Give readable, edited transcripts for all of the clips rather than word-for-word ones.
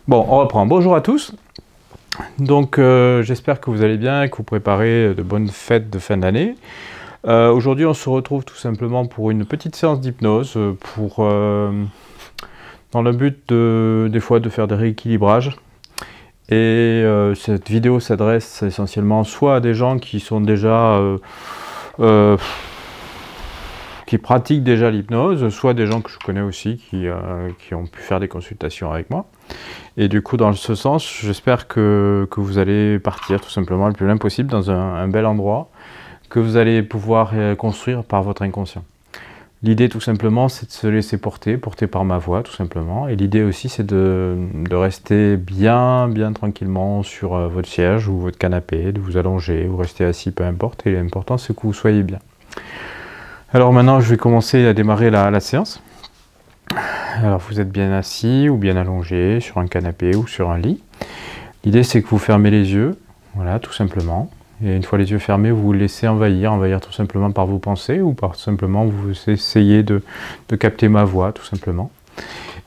Bon, on reprend. Bonjour à tous. Donc, j'espère que vous allez bien et que vous préparez de bonnes fêtes de fin d'année. Aujourd'hui, on se retrouve tout simplement pour une petite séance d'hypnose dans le but des fois de faire des rééquilibrages. Et cette vidéo s'adresse essentiellement soit à des gens qui sont déjà qui pratiquent déjà l'hypnose, soit des gens que je connais aussi qui ont pu faire des consultations avec moi. Et du coup, dans ce sens, j'espère que vous allez partir tout simplement le plus loin possible dans un bel endroit que vous allez pouvoir construire par votre inconscient. L'idée tout simplement, c'est de se laisser porter par ma voix tout simplement. Et l'idée aussi, c'est de rester bien tranquillement sur votre siège ou votre canapé, de vous allonger ou rester assis, peu importe. Et l'important, c'est que vous soyez bien. Alors maintenant, je vais commencer à démarrer la séance. Alors vous êtes bien assis ou bien allongé sur un canapé ou sur un lit. L'idée c'est que vous fermez les yeux, voilà, tout simplement. Et une fois les yeux fermés, vous vous laissez envahir tout simplement par vos pensées ou par simplement vous essayez de capter ma voix, tout simplement.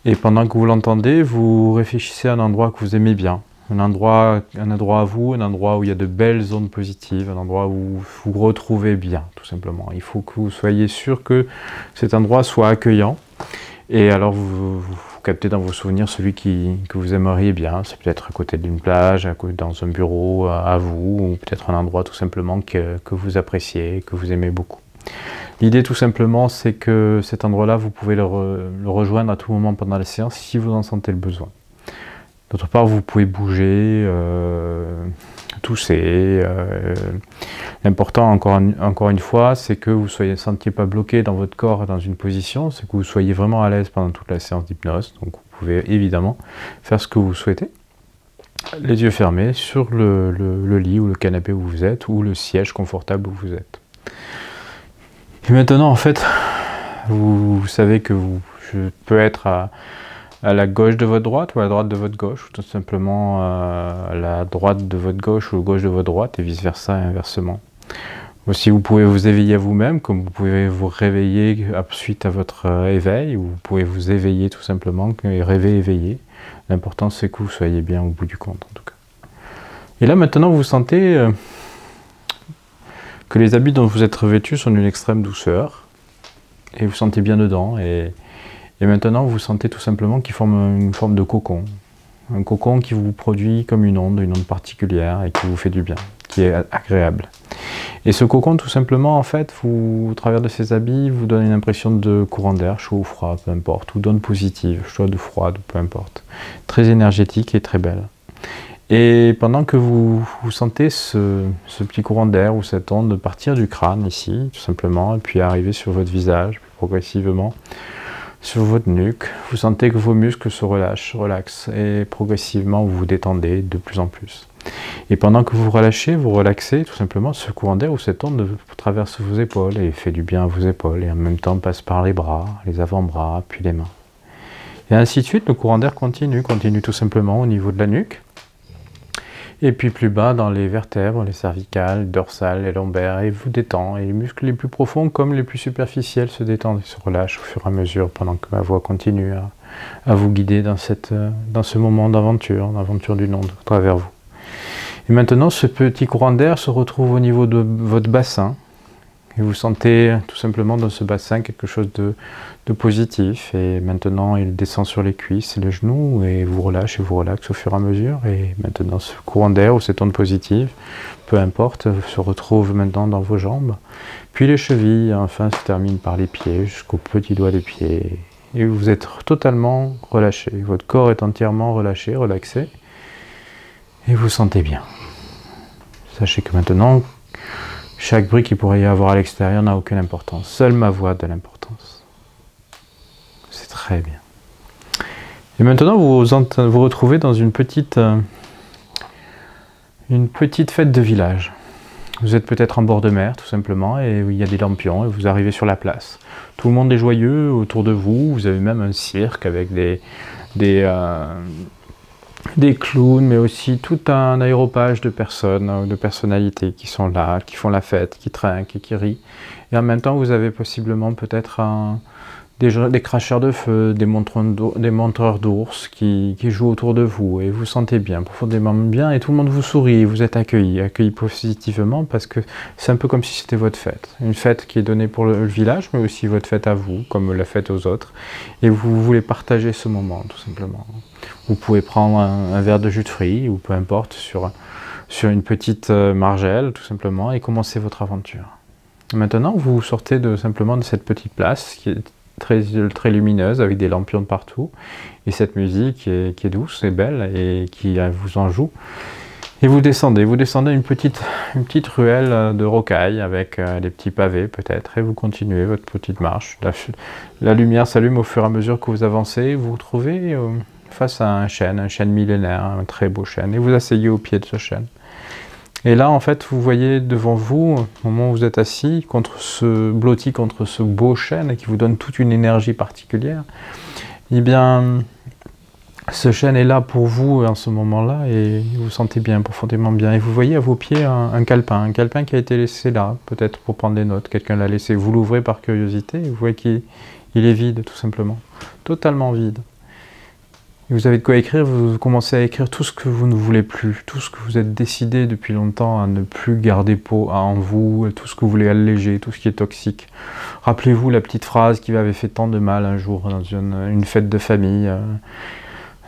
Et pendant que vous l'entendez, vous réfléchissez à un endroit que vous aimez bien. Un endroit à vous, un endroit où il y a de belles ondes positives, un endroit où vous vous retrouvez bien, tout simplement. Il faut que vous soyez sûr que cet endroit soit accueillant. Et alors vous captez dans vos souvenirs celui que vous aimeriez bien. C'est peut-être à côté d'une plage, dans un bureau à vous, ou peut-être un endroit tout simplement que vous appréciez, que vous aimez beaucoup. L'idée tout simplement, c'est que cet endroit-là, vous pouvez le rejoindre à tout moment pendant la séance si vous en sentez le besoin. D'autre part, vous pouvez bouger, tousser. L'important, encore une fois, c'est que vous ne sentiez pas bloqué dans votre corps dans une position, c'est que vous soyez vraiment à l'aise pendant toute la séance d'hypnose. Donc vous pouvez évidemment faire ce que vous souhaitez. Les yeux fermés sur le lit ou le canapé où vous êtes, ou le siège confortable où vous êtes. Et maintenant, en fait, vous savez que je peux être à la gauche de votre droite ou à la droite de votre gauche, ou tout simplement à la droite de votre gauche ou gauche de votre droite, et vice versa et inversement. Aussi, vous pouvez vous éveiller à vous-même, comme vous pouvez vous réveiller suite à votre éveil, ou vous pouvez vous éveiller tout simplement et rêver éveillé. L'important, c'est que vous soyez bien au bout du compte, en tout cas. Et là, maintenant, vous sentez que les habits dont vous êtes revêtus sont d'une extrême douceur, et vous sentez bien dedans, et maintenant, vous sentez tout simplement qu'ils forment une forme de cocon. Un cocon qui vous produit comme une onde particulière et qui vous fait du bien, qui est agréable. Et ce cocon, tout simplement, en fait, au travers de ces habits, vous donne une impression de courant d'air, chaud ou froid, peu importe, ou d'onde positive, chaude ou froide, peu importe. Très énergétique et très belle. Et pendant que vous sentez ce petit courant d'air ou cette onde partir du crâne ici, tout simplement, et puis arriver sur votre visage, progressivement, sur votre nuque, vous sentez que vos muscles se relaxent et progressivement vous vous détendez de plus en plus. Et pendant que vous relâchez, vous relaxez, tout simplement, ce courant d'air ou cette onde traverse vos épaules et fait du bien à vos épaules et en même temps passe par les bras, les avant-bras, puis les mains. Et ainsi de suite, le courant d'air continue tout simplement au niveau de la nuque. Et puis plus bas dans les vertèbres, les cervicales, dorsales, les lombaires, et vous détend. Et les muscles les plus profonds comme les plus superficiels se détendent et se relâchent au fur et à mesure pendant que ma voix continue à vous guider dans ce moment d'aventure, l'aventure d'une onde à travers vous. Et maintenant, ce petit courant d'air se retrouve au niveau de votre bassin. Et vous sentez tout simplement dans ce bassin quelque chose de positif. Et maintenant, il descend sur les cuisses et les genoux et vous relâche et vous relaxe au fur et à mesure. Et maintenant, ce courant d'air ou cette onde positive, peu importe, se retrouve maintenant dans vos jambes. Puis les chevilles, enfin, se terminent par les pieds jusqu'au petit doigt des pieds. Et vous êtes totalement relâché. Votre corps est entièrement relâché, relaxé. Et vous sentez bien. Sachez que maintenant, chaque bruit qu'il pourrait y avoir à l'extérieur n'a aucune importance. Seule ma voix a de l'importance. C'est très bien. Et maintenant, vous vous retrouvez dans une petite fête de village. Vous êtes peut-être en bord de mer, tout simplement, et il y a des lampions, et vous arrivez sur la place. Tout le monde est joyeux autour de vous. Vous avez même un cirque avec des clowns, mais aussi tout un aéropage de personnes, de personnalités qui sont là, qui font la fête, qui trinquent et qui rient. Et en même temps, vous avez possiblement peut-être des cracheurs de feu, des montreurs d'ours qui jouent autour de vous et vous sentez bien, profondément bien, et tout le monde vous sourit, et vous êtes accueilli positivement parce que c'est un peu comme si c'était votre fête. Une fête qui est donnée pour le village, mais aussi votre fête à vous, comme la fête aux autres, et vous voulez partager ce moment, tout simplement. Vous pouvez prendre un verre de jus de fruits, ou peu importe, sur une petite margelle, tout simplement, et commencer votre aventure. Maintenant, vous sortez simplement de cette petite place qui est très lumineuse, avec des lampions de partout, et cette musique qui est douce et belle, et qui vous en joue. Et vous descendez une petite ruelle de rocailles, avec des petits pavés peut-être, et vous continuez votre petite marche. La lumière s'allume au fur et à mesure que vous avancez, vous vous trouvez face à un chêne millénaire, un très beau chêne, et vous asseyez au pied de ce chêne. Et là, en fait, vous voyez devant vous, au moment où vous êtes assis, blotti contre ce beau chêne qui vous donne toute une énergie particulière, eh bien, ce chêne est là pour vous en ce moment-là, et vous vous sentez bien, profondément bien. Et vous voyez à vos pieds un calepin qui a été laissé là, peut-être pour prendre des notes. Quelqu'un l'a laissé. Vous l'ouvrez par curiosité, et vous voyez qu'il est vide, tout simplement. Totalement vide. Et vous avez de quoi écrire, vous commencez à écrire tout ce que vous ne voulez plus, tout ce que vous êtes décidé depuis longtemps à ne plus garder en vous, tout ce que vous voulez alléger, tout ce qui est toxique. Rappelez-vous la petite phrase qui m'avait fait tant de mal un jour dans une fête de famille.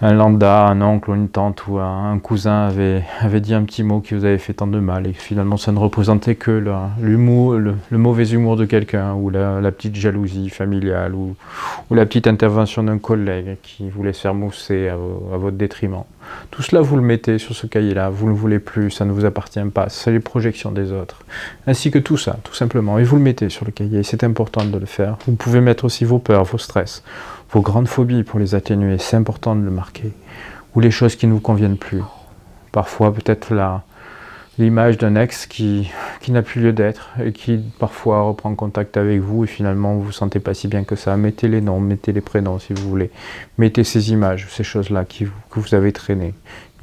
Un lambda, un oncle ou une tante ou un cousin avait dit un petit mot qui vous avait fait tant de mal, et finalement ça ne représentait que le mauvais humour de quelqu'un, ou la petite jalousie familiale, ou la petite intervention d'un collègue qui voulait se faire mousser à votre détriment. Tout cela, vous le mettez sur ce cahier-là, vous ne le voulez plus, ça ne vous appartient pas, c'est les projections des autres. Ainsi que tout ça, tout simplement, et vous le mettez sur le cahier, c'est important de le faire. Vous pouvez mettre aussi vos peurs, vos stress, vos grandes phobies pour les atténuer, c'est important de le marquer. Ou les choses qui ne vous conviennent plus. Parfois, peut-être l'image d'un ex qui n'a plus lieu d'être, et qui parfois reprend contact avec vous, et finalement vous ne vous sentez pas si bien que ça. Mettez les noms, mettez les prénoms si vous voulez. Mettez ces images, ces choses-là que vous avez traînées.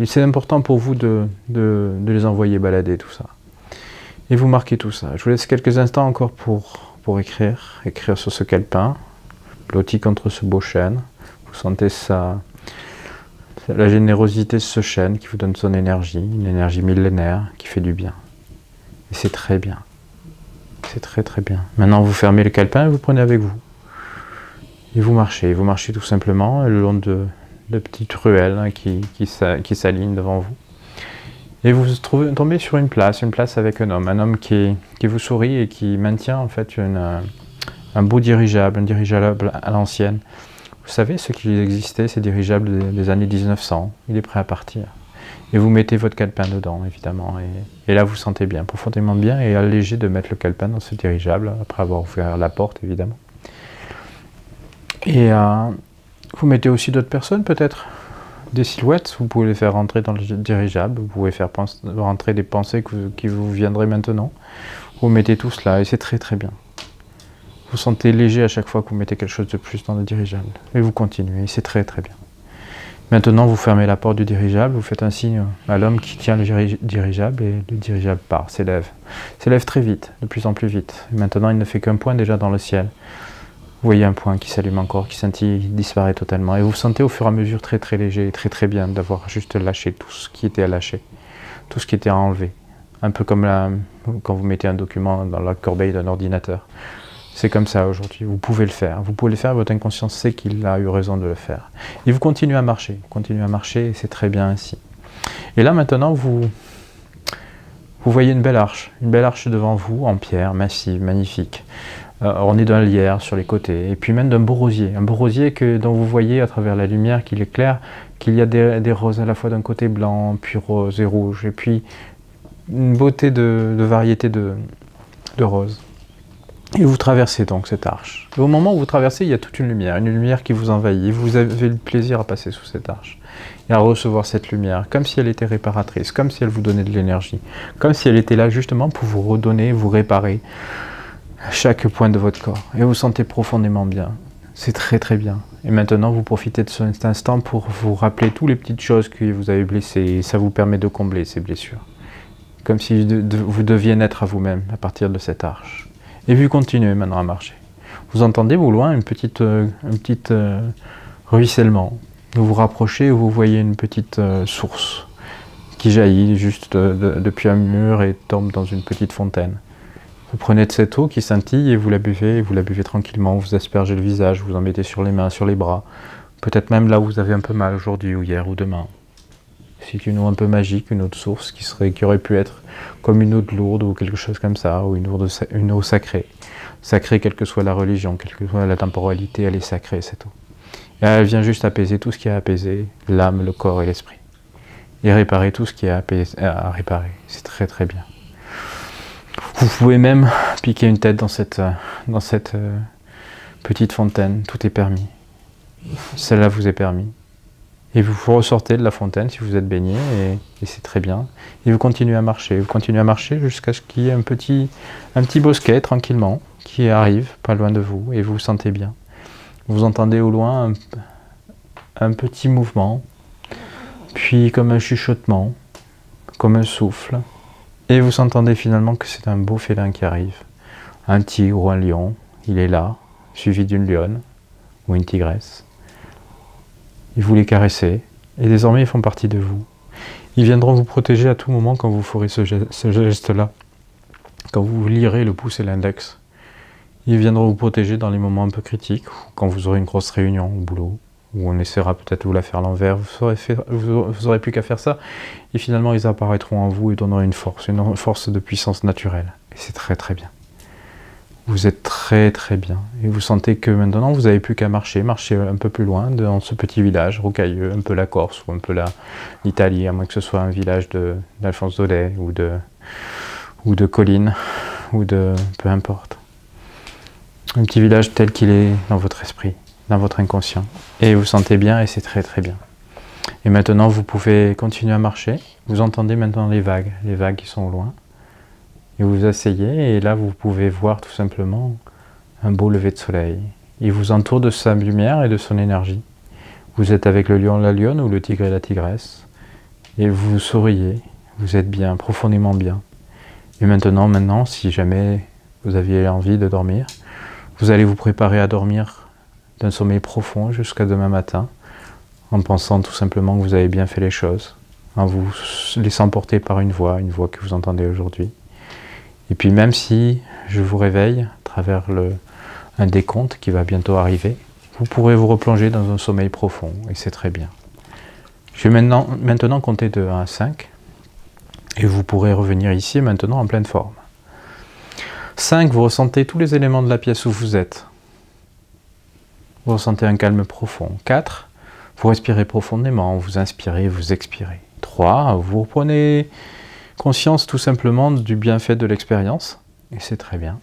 C'est important pour vous de les envoyer balader, tout ça. Et vous marquez tout ça. Je vous laisse quelques instants encore pour écrire sur ce calepin, blotti contre ce beau chêne. Vous sentez la générosité de ce chêne qui vous donne son énergie, une énergie millénaire qui fait du bien. Et c'est très bien. C'est très très bien. Maintenant, vous fermez le calepin et vous prenez avec vous. Et vous marchez tout simplement le long de petites ruelles, hein, qui s'alignent devant vous. Et vous tombez sur une place avec un homme qui vous sourit et qui maintient en fait un beau dirigeable, à l'ancienne. Vous savez ce qu'il existait, ces dirigeables des années 1900, il est prêt à partir. Et vous mettez votre calepin dedans, évidemment, et là vous sentez bien, profondément bien, et allégé de mettre le calepin dans ce dirigeable, après avoir ouvert la porte, évidemment. Et vous mettez aussi d'autres personnes, peut-être, des silhouettes, vous pouvez les faire rentrer dans le dirigeable, vous pouvez faire rentrer des pensées qui vous viendraient maintenant. Vous mettez tout cela, et c'est très très bien. Vous sentez léger à chaque fois que vous mettez quelque chose de plus dans le dirigeable. Et vous continuez, c'est très très bien. Maintenant, vous fermez la porte du dirigeable, vous faites un signe à l'homme qui tient le dirigeable, et le dirigeable part, s'élève. S'élève très vite, de plus en plus vite. Et maintenant, il ne fait qu'un point déjà dans le ciel. Vous voyez un point qui s'allume encore, qui scintille, qui disparaît totalement. Et vous vous sentez au fur et à mesure très très léger, et très très bien d'avoir juste lâché tout ce qui était à lâcher, tout ce qui était à enlever. Un peu comme quand vous mettez un document dans la corbeille d'un ordinateur. C'est comme ça aujourd'hui, vous pouvez le faire. Vous pouvez le faire, votre inconscient sait qu'il a eu raison de le faire. Et vous continuez à marcher, et c'est très bien ainsi. Et là maintenant, vous voyez une belle arche devant vous, en pierre, massive, magnifique, ornée d'un lierre sur les côtés, et puis même d'un beau rosier. Un beau rosier dont vous voyez à travers la lumière qu'il éclaire, qu'il y a des roses à la fois d'un côté blanc, puis rose et rouge, et puis une beauté de variété de roses. Et vous traversez donc cette arche. Et au moment où vous traversez, il y a toute une lumière qui vous envahit. Et vous avez le plaisir à passer sous cette arche et à recevoir cette lumière, comme si elle était réparatrice, comme si elle vous donnait de l'énergie, comme si elle était là justement pour vous redonner, vous réparer chaque point de votre corps. Et vous sentez profondément bien. C'est très très bien. Et maintenant, vous profitez de cet instant pour vous rappeler toutes les petites choses que vous avez blessées, et ça vous permet de combler ces blessures. Comme si vous deviez naître à vous-même à partir de cette arche. Et vous continuez maintenant à marcher. Vous entendez au loin un petit ruissellement. Vous vous rapprochez et vous voyez une petite source qui jaillit juste depuis un mur et tombe dans une petite fontaine. Vous prenez de cette eau qui scintille et vous la buvez tranquillement, vous aspergez le visage, vous en mettez sur les mains, sur les bras, peut-être même là où vous avez un peu mal aujourd'hui ou hier ou demain. C'est une eau un peu magique, une eau de source qui aurait pu être comme une eau de Lourdes ou quelque chose comme ça, ou une eau sacrée. Sacrée, quelle que soit la religion, quelle que soit la temporalité, elle est sacrée cette eau. Et elle vient juste apaiser tout ce qui est apaisé, l'âme, le corps et l'esprit. Et réparer tout ce qui est à réparer. C'est très très bien. Vous pouvez même piquer une tête dans cette petite fontaine, tout est permis. Celle-là vous est permis. Et vous ressortez de la fontaine si vous êtes baigné, et c'est très bien. Et vous continuez à marcher. Vous continuez à marcher jusqu'à ce qu'il y ait un petit bosquet, tranquillement, qui arrive, pas loin de vous, et vous vous sentez bien. Vous entendez au loin un petit mouvement, puis comme un chuchotement, comme un souffle. Et vous entendez finalement que c'est un beau félin qui arrive. Un tigre ou un lion, il est là, suivi d'une lionne ou une tigresse. Et vous les caressez, et désormais ils font partie de vous. Ils viendront vous protéger à tout moment quand vous ferez ce geste-là. Quand vous lirez le pouce et l'index. Ils viendront vous protéger dans les moments un peu critiques, quand vous aurez une grosse réunion au boulot, où on essaiera peut-être de vous la faire à l'envers, vous aurez plus qu'à faire ça, et finalement ils apparaîtront en vous et donneront une force de puissance naturelle. Et c'est très très bien. Vous êtes très très bien, et vous sentez que maintenant vous n'avez plus qu'à marcher un peu plus loin dans ce petit village rocailleux, un peu la Corse ou un peu l'Italie, à moins que ce soit un village d'Alphonse Daudet ou de Colline, ou de peu importe. Un petit village tel qu'il est dans votre esprit, dans votre inconscient. Et vous sentez bien et c'est très très bien. Et maintenant vous pouvez continuer à marcher. Vous entendez maintenant les vagues qui sont au loin. Et vous vous asseyez et là vous pouvez voir tout simplement un beau lever de soleil. Il vous entoure de sa lumière et de son énergie. Vous êtes avec le lion, la lionne ou le tigre et la tigresse. Et vous souriez, vous êtes bien, profondément bien. Et maintenant, si jamais vous aviez envie de dormir, vous allez vous préparer à dormir d'un sommeil profond jusqu'à demain matin, en pensant tout simplement que vous avez bien fait les choses, en vous laissant porter par une voix que vous entendez aujourd'hui. Et puis même si je vous réveille à travers un décompte qui va bientôt arriver, vous pourrez vous replonger dans un sommeil profond, et c'est très bien. Je vais maintenant compter de 1 à 5, et vous pourrez revenir ici maintenant en pleine forme. 5, vous ressentez tous les éléments de la pièce où vous êtes. Vous ressentez un calme profond. 4, vous respirez profondément, vous inspirez, vous expirez. 3, vous reprenez conscience tout simplement du bienfait de l'expérience, et c'est très bien.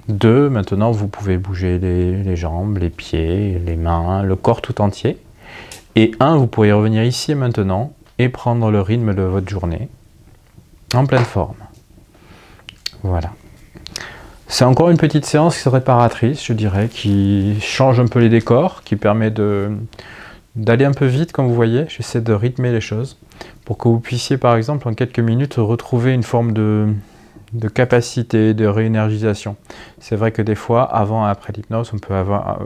2, maintenant vous pouvez bouger les jambes, les pieds, les mains, le corps tout entier. Et 1, vous pourrez revenir ici et maintenant et prendre le rythme de votre journée en pleine forme. Voilà. C'est encore une petite séance réparatrice, je dirais, qui change un peu les décors, qui permet d'aller un peu vite, comme vous voyez. J'essaie de rythmer les choses pour que vous puissiez, par exemple, en quelques minutes, retrouver une forme de capacité, de réénergisation. C'est vrai que des fois, avant et après l'hypnose, on peut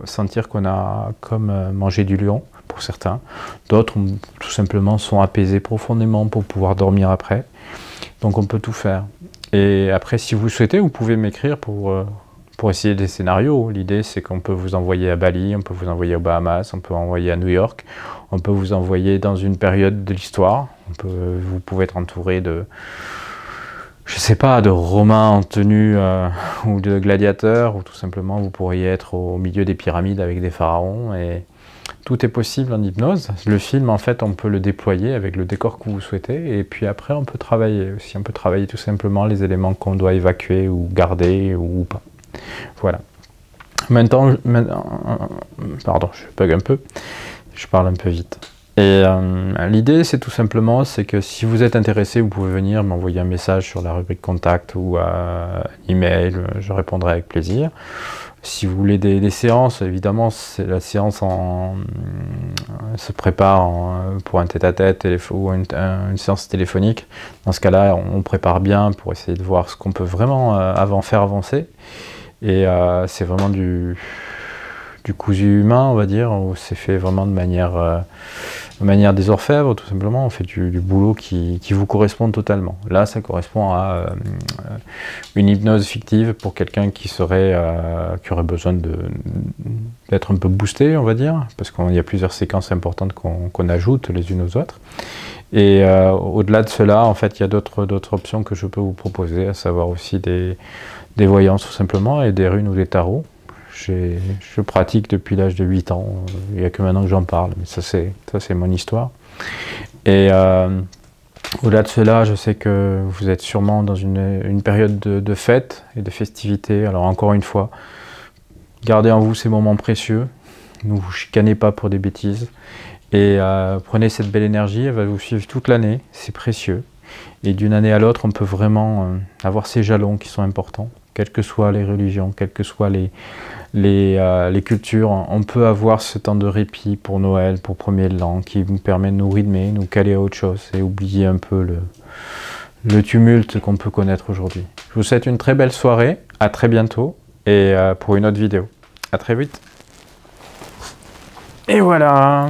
sentir qu'on a comme mangé du lion, pour certains. D'autres, tout simplement, sont apaisés profondément pour pouvoir dormir après. Donc on peut tout faire. Et après, si vous souhaitez, vous pouvez m'écrire pour essayer des scénarios. L'idée, c'est qu'on peut vous envoyer à Bali, on peut vous envoyer aux Bahamas, on peut envoyer à New York, on peut vous envoyer dans une période de l'histoire. Vous pouvez être entouré de, je sais pas, de Romains en tenue ou de gladiateurs, ou tout simplement, vous pourriez être au milieu des pyramides avec des pharaons. Et tout est possible en hypnose. Le film, en fait, on peut le déployer avec le décor que vous souhaitez. Et puis après, on peut travailler aussi. On peut travailler tout simplement les éléments qu'on doit évacuer ou garder ou pas. Voilà. Maintenant, pardon, je bug un peu. Je parle un peu vite. Et l'idée, c'est tout simplement, c'est que si vous êtes intéressé, vous pouvez venir m'envoyer un message sur la rubrique contact ou email. Je répondrai avec plaisir. Si vous voulez des séances, évidemment, la séance se prépare pour un tête-à-tête ou une séance téléphonique. Dans ce cas-là, on prépare bien pour essayer de voir ce qu'on peut vraiment faire avancer. Et c'est vraiment du cousu humain, on va dire, où c'est fait vraiment de manière des orfèvres, tout simplement. On fait du boulot qui vous correspond totalement. Là, ça correspond à une hypnose fictive pour quelqu'un qui aurait besoin d'être un peu boosté, on va dire, parce qu'il y a plusieurs séquences importantes qu'on ajoute les unes aux autres. Et au-delà de cela, en fait, il y a d'autres options que je peux vous proposer, à savoir aussi des voyances tout simplement, et des runes ou des tarots. Je pratique depuis l'âge de 8 ans, il n'y a que maintenant que j'en parle, mais ça c'est mon histoire. Et au-delà de cela, je sais que vous êtes sûrement dans une période de fête et de festivité. Alors encore une fois, gardez en vous ces moments précieux, ne vous chicanez pas pour des bêtises, et prenez cette belle énergie, elle va vous suivre toute l'année, c'est précieux. Et d'une année à l'autre, on peut vraiment avoir ces jalons qui sont importants, quelles que soient les religions, quelles que soient les cultures. On peut avoir ce temps de répit pour Noël, pour premier de l'an, qui nous permet de nous rythmer, nous caler à autre chose et oublier un peu le tumulte qu'on peut connaître aujourd'hui. Je vous souhaite une très belle soirée, à très bientôt et pour une autre vidéo. À très vite. Et voilà.